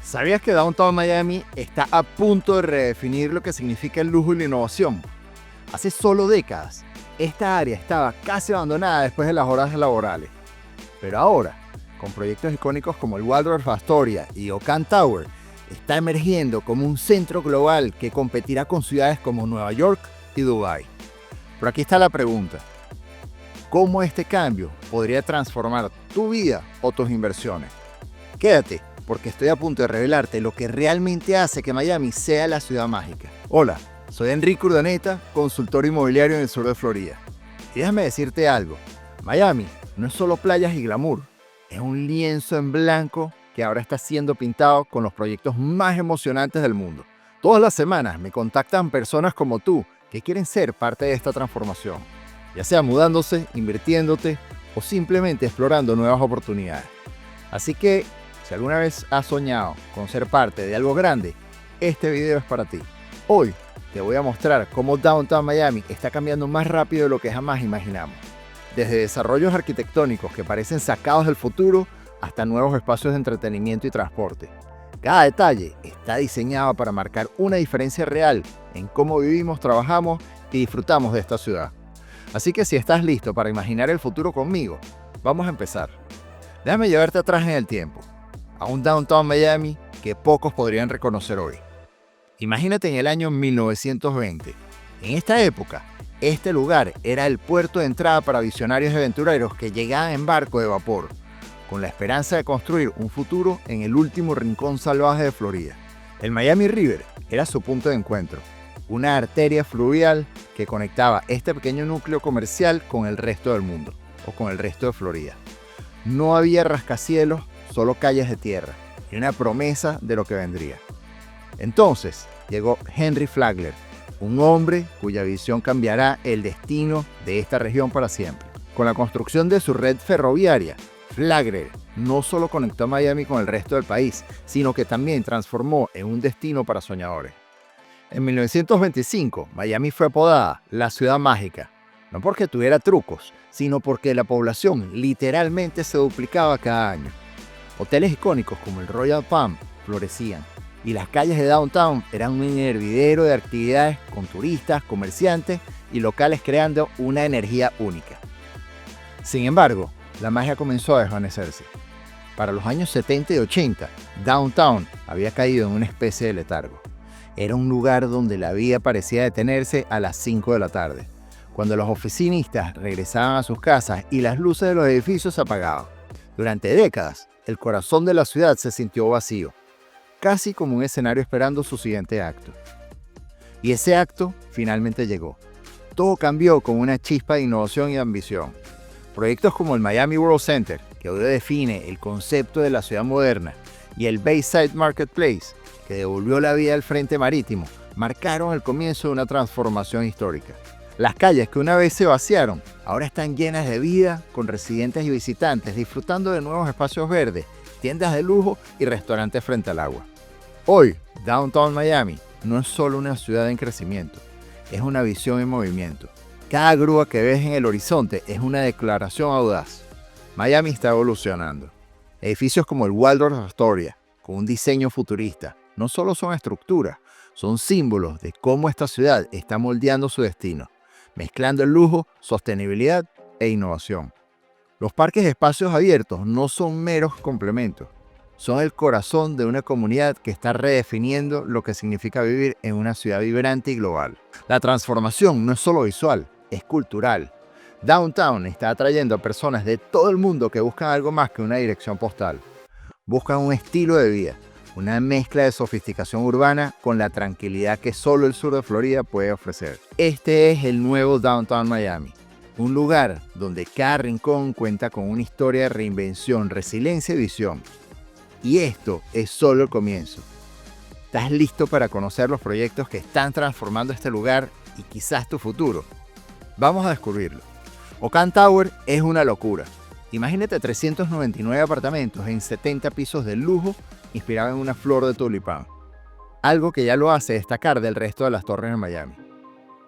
¿Sabías que Downtown Miami está a punto de redefinir lo que significa el lujo y la innovación? Hace solo décadas, esta área estaba casi abandonada después de las horas laborales. Pero ahora, con proyectos icónicos como el Waldorf Astoria y Oakland Tower, está emergiendo como un centro global que competirá con ciudades como Nueva York y Dubái. Pero aquí está la pregunta: ¿cómo este cambio podría transformar tu vida o tus inversiones? Quédate, porque estoy a punto de revelarte lo que realmente hace que Miami sea la ciudad mágica. Hola, soy Enrique Urdaneta, consultor inmobiliario en el sur de Florida. Y déjame decirte algo: Miami no es solo playas y glamour, es un lienzo en blanco que ahora está siendo pintado con los proyectos más emocionantes del mundo. Todas las semanas me contactan personas como tú que quieren ser parte de esta transformación, ya sea mudándose, invirtiéndote o simplemente explorando nuevas oportunidades. Así que, si alguna vez has soñado con ser parte de algo grande, este video es para ti. Hoy te voy a mostrar cómo Downtown Miami está cambiando más rápido de lo que jamás imaginamos. Desde desarrollos arquitectónicos que parecen sacados del futuro hasta nuevos espacios de entretenimiento y transporte. Cada detalle está diseñado para marcar una diferencia real en cómo vivimos, trabajamos y disfrutamos de esta ciudad. Así que si estás listo para imaginar el futuro conmigo, vamos a empezar. Déjame llevarte atrás en el tiempo, a un Downtown Miami que pocos podrían reconocer hoy. Imagínate en el año 1920. En esta época, este lugar era el puerto de entrada para visionarios y aventureros que llegaban en barco de vapor, con la esperanza de construir un futuro en el último rincón salvaje de Florida. El Miami River era su punto de encuentro, una arteria fluvial que conectaba este pequeño núcleo comercial con el resto del mundo, o con el resto de Florida. No había rascacielos, solo calles de tierra, y una promesa de lo que vendría. Entonces llegó Henry Flagler, un hombre cuya visión cambiará el destino de esta región para siempre. Con la construcción de su red ferroviaria, Flagler no solo conectó a Miami con el resto del país, sino que también transformó en un destino para soñadores. En 1925, Miami fue apodada la ciudad mágica, no porque tuviera trucos, sino porque la población literalmente se duplicaba cada año. Hoteles icónicos como el Royal Palm florecían, y las calles de Downtown eran un hervidero de actividades con turistas, comerciantes y locales, creando una energía única. Sin embargo, la magia comenzó a desvanecerse. Para los años 70 y 80, Downtown había caído en una especie de letargo. Era un lugar donde la vida parecía detenerse a las 5 de la tarde, cuando los oficinistas regresaban a sus casas y las luces de los edificios se apagaban. Durante décadas, el corazón de la ciudad se sintió vacío, casi como un escenario esperando su siguiente acto. Y ese acto finalmente llegó. Todo cambió con una chispa de innovación y ambición. Proyectos como el Miami World Center, que hoy define el concepto de la ciudad moderna, y el Bayside Marketplace, que devolvió la vida al frente marítimo, marcaron el comienzo de una transformación histórica. Las calles que una vez se vaciaron, ahora están llenas de vida, con residentes y visitantes disfrutando de nuevos espacios verdes, tiendas de lujo y restaurantes frente al agua. Hoy, Downtown Miami no es solo una ciudad en crecimiento, es una visión en movimiento. Cada grúa que ves en el horizonte es una declaración audaz. Miami está evolucionando. Edificios como el Waldorf Astoria, con un diseño futurista, no solo son estructuras, son símbolos de cómo esta ciudad está moldeando su destino, mezclando el lujo, sostenibilidad e innovación. Los parques de espacios abiertos no son meros complementos, son el corazón de una comunidad que está redefiniendo lo que significa vivir en una ciudad vibrante y global. La transformación no es solo visual, es cultural. Downtown está atrayendo a personas de todo el mundo que buscan algo más que una dirección postal. Buscan un estilo de vida, una mezcla de sofisticación urbana con la tranquilidad que solo el sur de Florida puede ofrecer. Este es el nuevo Downtown Miami. Un lugar donde cada rincón cuenta con una historia de reinvención, resiliencia y visión. Y esto es solo el comienzo. ¿Estás listo para conocer los proyectos que están transformando este lugar y quizás tu futuro? Vamos a descubrirlo. Oakland Tower es una locura. Imagínate 399 apartamentos en 70 pisos de lujo inspirado en una flor de tulipán. Algo que ya lo hace destacar del resto de las torres de Miami.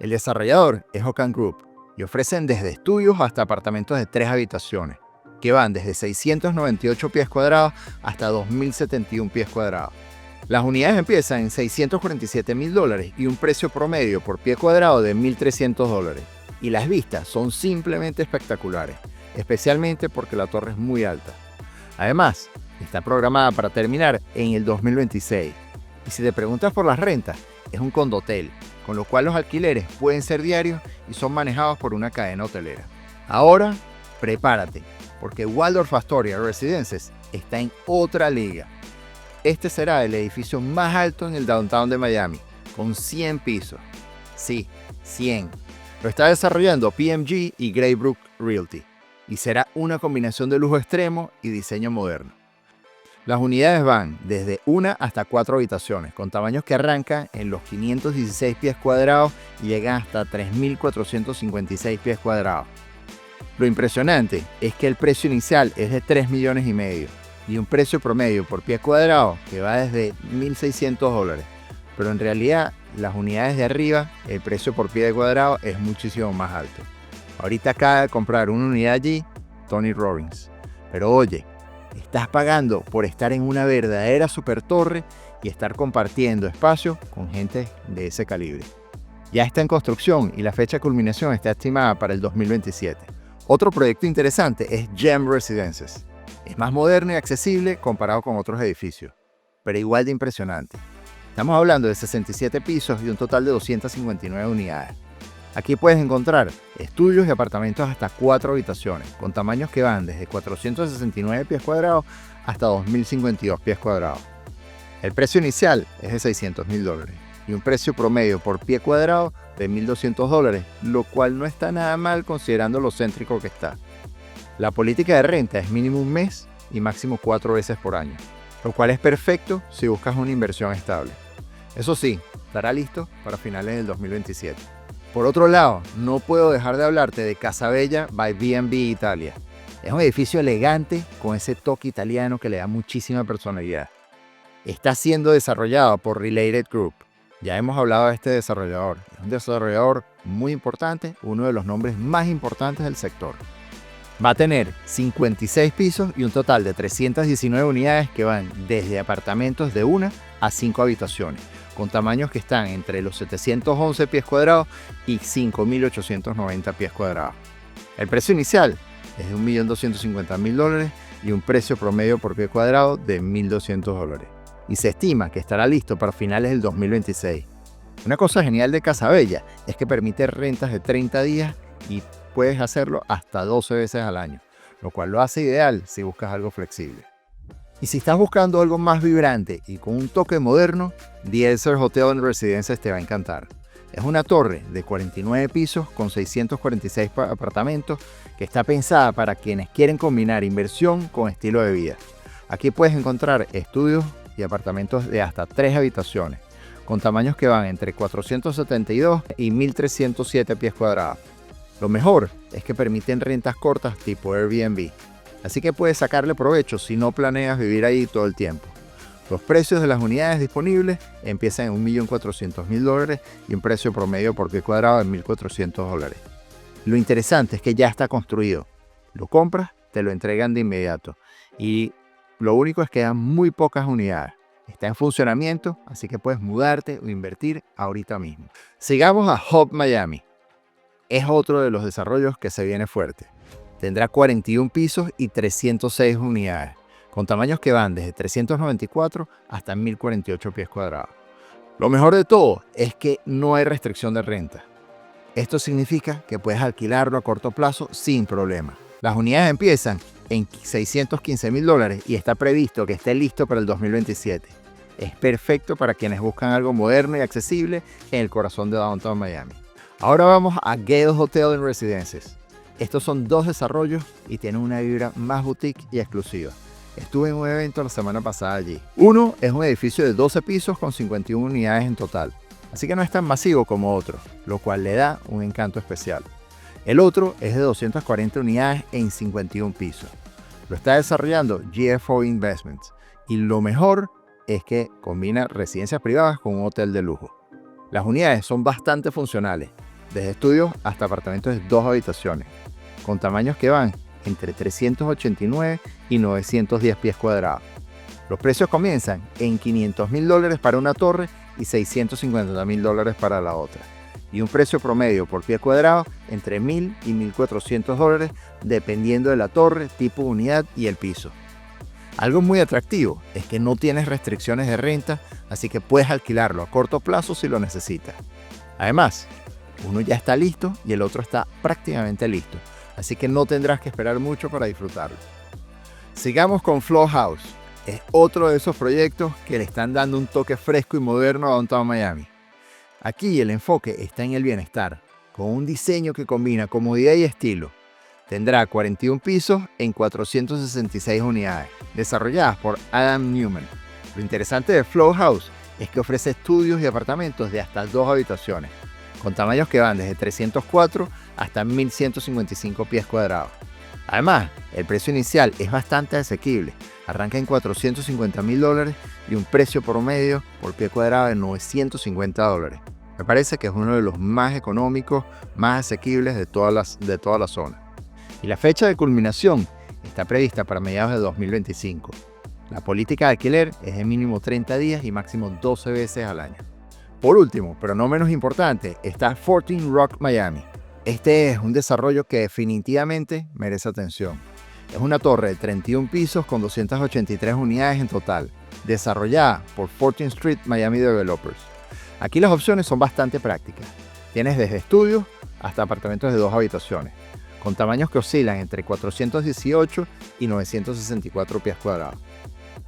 El desarrollador es Oakland Group y ofrecen desde estudios hasta apartamentos de 3 habitaciones, que van desde 698 pies cuadrados hasta 2071 pies cuadrados. Las unidades empiezan en $647.000 y un precio promedio por pie cuadrado de $1.300. Y las vistas son simplemente espectaculares, especialmente porque la torre es muy alta. Además, está programada para terminar en el 2026. Y si te preguntas por las rentas, es un condotel, con lo cual los alquileres pueden ser diarios y son manejados por una cadena hotelera. Ahora, prepárate, porque Waldorf Astoria Residences está en otra liga. Este será el edificio más alto en el downtown de Miami, con 100 pisos. Sí, 100. Lo está desarrollando PMG y Greybrook Realty, y será una combinación de lujo extremo y diseño moderno. Las unidades van desde 1 hasta 4 habitaciones, con tamaños que arrancan en los 516 pies cuadrados y llegan hasta 3.456 pies cuadrados. Lo impresionante es que el precio inicial es de $3,5 millones y un precio promedio por pie cuadrado que va desde $1.600. Pero en realidad, las unidades de arriba, el precio por pie cuadrado es muchísimo más alto. Ahorita acaba de comprar una unidad allí, Tony Robbins. Pero oye, estás pagando por estar en una verdadera super torre y estar compartiendo espacio con gente de ese calibre. Ya está en construcción y la fecha de culminación está estimada para el 2027. Otro proyecto interesante es Gem Residences. Es más moderno y accesible comparado con otros edificios, pero igual de impresionante. Estamos hablando de 67 pisos y un total de 259 unidades. Aquí puedes encontrar estudios y apartamentos hasta 4 habitaciones, con tamaños que van desde 469 pies cuadrados hasta 2.052 pies cuadrados. El precio inicial es de $600.000 y un precio promedio por pie cuadrado de $1.200, lo cual no está nada mal considerando lo céntrico que está. La política de renta es mínimo un mes y máximo 4 veces por año, lo cual es perfecto si buscas una inversión estable. Eso sí, estará listo para finales del 2027. Por otro lado, no puedo dejar de hablarte de Casa Bella by B&B Italia. Es un edificio elegante con ese toque italiano que le da muchísima personalidad. Está siendo desarrollado por Related Group. Ya hemos hablado de este desarrollador. Es un desarrollador muy importante, uno de los nombres más importantes del sector. Va a tener 56 pisos y un total de 319 unidades que van desde apartamentos de 1 a 5 habitaciones, con tamaños que están entre los 711 pies cuadrados y 5.890 pies cuadrados. El precio inicial es de $1.250.000 y un precio promedio por pie cuadrado de $1.200. Y se estima que estará listo para finales del 2026. Una cosa genial de Casa Bella es que permite rentas de 30 días y puedes hacerlo hasta 12 veces al año, lo cual lo hace ideal si buscas algo flexible. Y si estás buscando algo más vibrante y con un toque moderno, The Elser Hotel and Residences te va a encantar. Es una torre de 49 pisos con 646 apartamentos que está pensada para quienes quieren combinar inversión con estilo de vida. Aquí puedes encontrar estudios y apartamentos de hasta 3 habitaciones, con tamaños que van entre 472 y 1.307 pies cuadrados. Lo mejor es que permiten rentas cortas tipo Airbnb, así que puedes sacarle provecho si no planeas vivir ahí todo el tiempo. Los precios de las unidades disponibles empiezan en $1.400.000 y un precio promedio por pie cuadrado de $1.400. Lo interesante es que ya está construido. Lo compras, te lo entregan de inmediato y lo único es que dan muy pocas unidades. Está en funcionamiento, así que puedes mudarte o invertir ahorita mismo. Sigamos a Hub Miami. Es otro de los desarrollos que se viene fuerte. Tendrá 41 pisos y 306 unidades, con tamaños que van desde 394 hasta 1048 pies cuadrados. Lo mejor de todo es que no hay restricción de renta. Esto significa que puedes alquilarlo a corto plazo sin problema. Las unidades empiezan en $615.000 y está previsto que esté listo para el 2027. Es perfecto para quienes buscan algo moderno y accesible en el corazón de Downtown Miami. Ahora vamos a Gale Hotel and Residences. Estos son 2 desarrollos y tienen una vibra más boutique y exclusiva. Estuve en un evento la semana pasada allí. Uno es un edificio de 12 pisos con 51 unidades en total, así que no es tan masivo como otro, lo cual le da un encanto especial. El otro es de 240 unidades en 51 pisos. Lo está desarrollando GFO Investments y lo mejor es que combina residencias privadas con un hotel de lujo. Las unidades son bastante funcionales, desde estudios hasta apartamentos de 2 habitaciones, con tamaños que van entre 389 y 910 pies cuadrados. Los precios comienzan en $500.000 para una torre y $650.000 para la otra, y un precio promedio por pie cuadrado entre $1.000 y $1.400 dependiendo de la torre, tipo de unidad y el piso. Algo muy atractivo es que no tienes restricciones de renta, así que puedes alquilarlo a corto plazo si lo necesitas. Además, uno ya está listo y el otro está prácticamente listo, así que no tendrás que esperar mucho para disfrutarlo. Sigamos con Flow House. Es otro de esos proyectos que le están dando un toque fresco y moderno a Downtown Miami. Aquí el enfoque está en el bienestar, con un diseño que combina comodidad y estilo. Tendrá 41 pisos en 466 unidades, desarrolladas por Adam Newman. Lo interesante de Flow House es que ofrece estudios y apartamentos de hasta 2 habitaciones, con tamaños que van desde 304 hasta 1.155 pies cuadrados. Además, el precio inicial es bastante asequible, arranca en $450.000 y un precio promedio por pie cuadrado de $950. Me parece que es uno de los más económicos, más asequibles de toda la zona. Y la fecha de culminación está prevista para mediados de 2025. La política de alquiler es de mínimo 30 días y máximo 12 veces al año. Por último, pero no menos importante, está 14 Rock Miami. Este es un desarrollo que definitivamente merece atención. Es una torre de 31 pisos con 283 unidades en total, desarrollada por 14th Street Miami Developers. Aquí las opciones son bastante prácticas. Tienes desde estudios hasta apartamentos de 2 habitaciones, con tamaños que oscilan entre 418 y 964 pies cuadrados.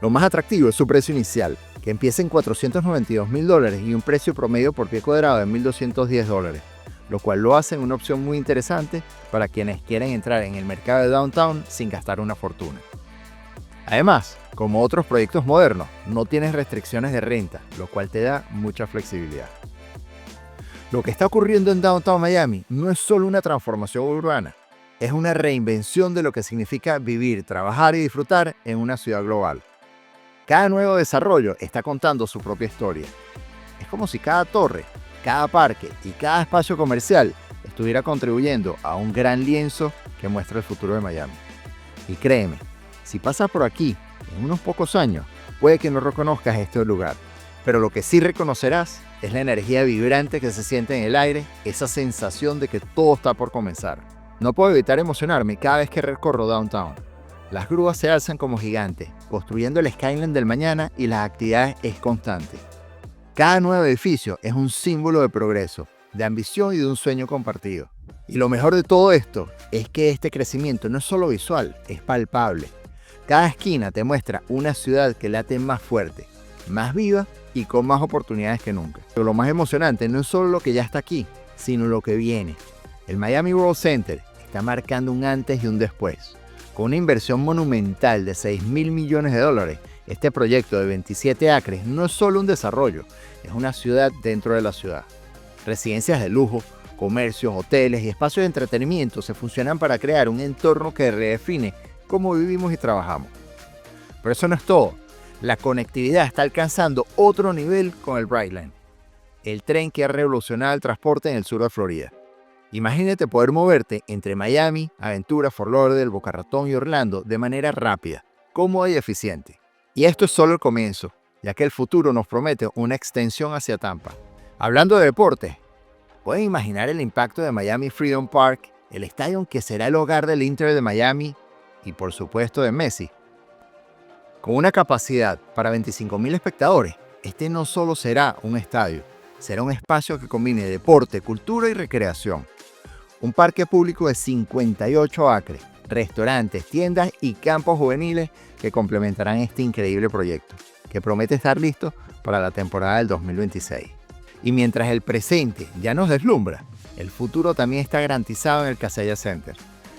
Lo más atractivo es su precio inicial, que empieza en $492.000 y un precio promedio por pie cuadrado de $1.210, lo cual lo hace una opción muy interesante para quienes quieren entrar en el mercado de downtown sin gastar una fortuna. Además, como otros proyectos modernos, no tienes restricciones de renta, lo cual te da mucha flexibilidad. Lo que está ocurriendo en Downtown Miami no es solo una transformación urbana, es una reinvención de lo que significa vivir, trabajar y disfrutar en una ciudad global. Cada nuevo desarrollo está contando su propia historia. Es como si cada torre, cada parque y cada espacio comercial estuviera contribuyendo a un gran lienzo que muestra el futuro de Miami. Y créeme, si pasas por aquí en unos pocos años, puede que no reconozcas este lugar, pero lo que sí reconocerás es la energía vibrante que se siente en el aire, esa sensación de que todo está por comenzar. No puedo evitar emocionarme cada vez que recorro Downtown. Las grúas se alzan como gigantes, construyendo el skyline del mañana y las actividades es constante. Cada nuevo edificio es un símbolo de progreso, de ambición y de un sueño compartido. Y lo mejor de todo esto es que este crecimiento no es solo visual, es palpable. Cada esquina te muestra una ciudad que late más fuerte, más viva y con más oportunidades que nunca. Pero lo más emocionante no es solo lo que ya está aquí, sino lo que viene. El Miami World Center está marcando un antes y un después. Con una inversión monumental de $6.000 millones, este proyecto de 27 acres no es solo un desarrollo, es una ciudad dentro de la ciudad. Residencias de lujo, comercios, hoteles y espacios de entretenimiento se fusionan para crear un entorno que redefine cómo vivimos y trabajamos. Pero eso no es todo. La conectividad está alcanzando otro nivel con el Brightline, el tren que ha revolucionado el transporte en el sur de Florida. Imagínate poder moverte entre Miami, Aventura, Fort Lauderdale, Boca Ratón y Orlando de manera rápida, cómoda y eficiente. Y esto es solo el comienzo, ya que el futuro nos promete una extensión hacia Tampa. Hablando de deportes, ¿pueden imaginar el impacto de Miami Freedom Park, el estadio que será el hogar del Inter de Miami y por supuesto de Messi? Con una capacidad para 25.000 espectadores, este no solo será un estadio, será un espacio que combine deporte, cultura y recreación. Un parque público de 58 acres, restaurantes, tiendas y campos juveniles que complementarán este increíble proyecto, que promete estar listo para la temporada del 2026. Y mientras el presente ya nos deslumbra, el futuro también está garantizado en el Kaseya Center.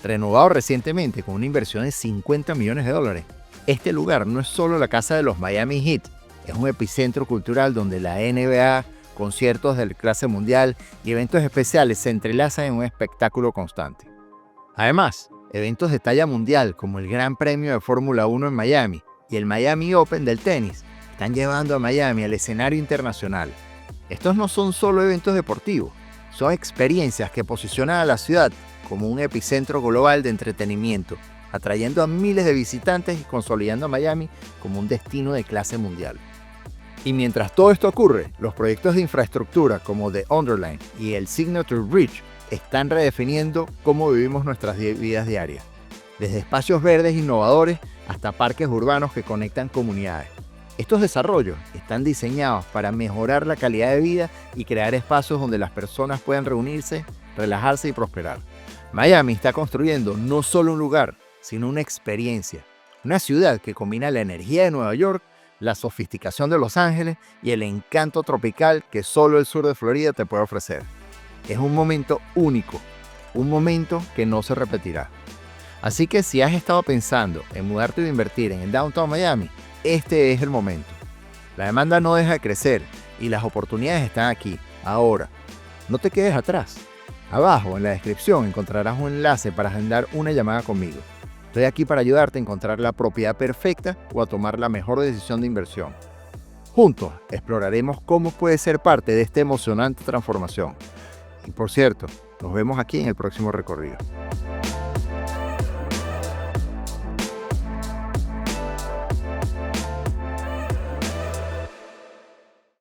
Renovado recientemente con una inversión de $50 millones, este lugar no es solo la casa de los Miami Heat, es un epicentro cultural donde la NBA, conciertos de clase mundial y eventos especiales se entrelazan en un espectáculo constante. Además, eventos de talla mundial como el Gran Premio de Fórmula 1 en Miami y el Miami Open del tenis están llevando a Miami al escenario internacional. Estos no son solo eventos deportivos, son experiencias que posicionan a la ciudad como un epicentro global de entretenimiento, atrayendo a miles de visitantes y consolidando a Miami como un destino de clase mundial. Y mientras todo esto ocurre, los proyectos de infraestructura como The Underline y el Signature Bridge están redefiniendo cómo vivimos nuestras vidas diarias, desde espacios verdes innovadores hasta parques urbanos que conectan comunidades. Estos desarrollos están diseñados para mejorar la calidad de vida y crear espacios donde las personas puedan reunirse, relajarse y prosperar. Miami está construyendo no solo un lugar, sino una experiencia. Una ciudad que combina la energía de Nueva York, la sofisticación de Los Ángeles y el encanto tropical que solo el sur de Florida te puede ofrecer. Es un momento único, un momento que no se repetirá. Así que si has estado pensando en mudarte o invertir en el Downtown Miami, este es el momento. La demanda no deja de crecer y las oportunidades están aquí, ahora. No te quedes atrás. Abajo en la descripción encontrarás un enlace para agendar una llamada conmigo. Estoy aquí para ayudarte a encontrar la propiedad perfecta o a tomar la mejor decisión de inversión. Juntos exploraremos cómo puedes ser parte de esta emocionante transformación. Y por cierto, nos vemos aquí en el próximo recorrido.